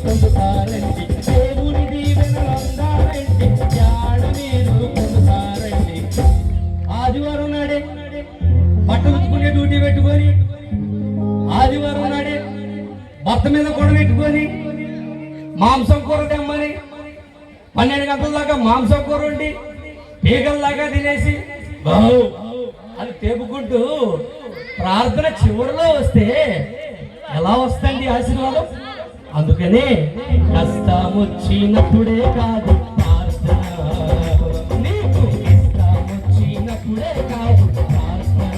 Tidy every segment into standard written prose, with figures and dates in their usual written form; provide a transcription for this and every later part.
పొందుతారండి, దేవుని దీవెనలు అందాలండి, జాడ మీరు పొందుతారండి. ఆదివారం నాడే బట్టలు ఉతుకునే డ్యూటీ పెట్టుకొని, ఆదివారం నాడే భర్త మీద కూడా పెట్టుకొని మాంసం కూర తెమ్మని 12 గంటల దాకా మాంసం కూర ఉండి పీగల్లాగా తినేసి బావు అని తేపుకుంటూ ప్రార్థన చివరిలో వస్తే ఎలా వస్తుంది ఆశీర్వాదం? అందుకనే కష్టం వచ్చినప్పుడే కాదు ప్రార్థన, నీకు ఇష్టం వచ్చినప్పుడే కాదు ప్రార్థన,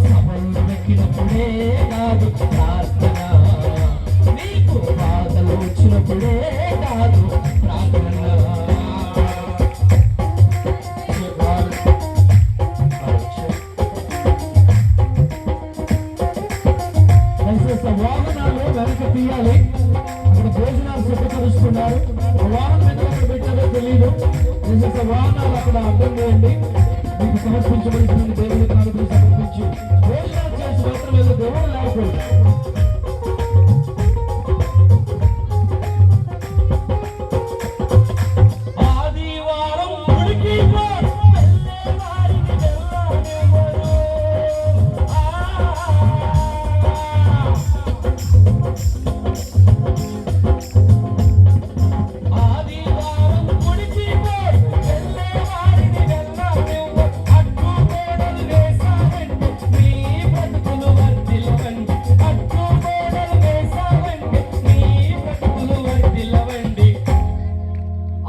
సభలు పెట్టినప్పుడే కాదు ప్రార్థన, నీకు బాధలు వచ్చినప్పుడే కాదు ప్రార్థన. వాహనాలు వెనక తీయాలి, అక్కడ భోజనాలు సిద్ధపరుస్తున్నారు. వాహనం ఎక్కడ పెట్టారో తెలియదు. వాహనాలు అక్కడ అర్థం చేయండి. మీకు సమర్పించబడుతుంది దేవుని కానుకలు సమర్పించి భోజనాలు చేసి మాత్రం వెళ్ళి దేవుడు లేకపోయింది.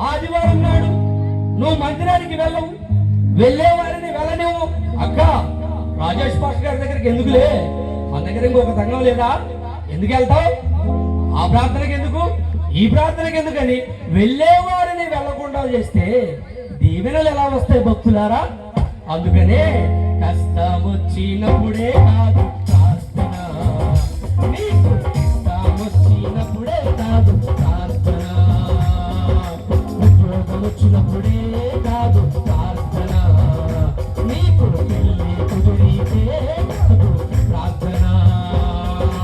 ఆదివారం నాడు నువ్వు మందిరానికి వెళ్ళవు, వెళ్ళేవారిని వెళ్ళనివ్వు. అక్క రాజేష్ పాస్టర్ గారి దగ్గరికి ఎందుకులే, మన దగ్గర ఇంకొక సంఘం లేదా, ఎందుకు వెళ్తావు? ఆ ప్రార్థనకి ఎందుకు, ఈ ప్రార్థనకి ఎందుకని వెళ్ళేవారిని వెళ్ళకుండా చేస్తే దీవెనలు ఎలా వస్తాయి భక్తులారా? అందుకనే కష్టం వచ్చినప్పుడే కాదు ప్రార్థన, నీకు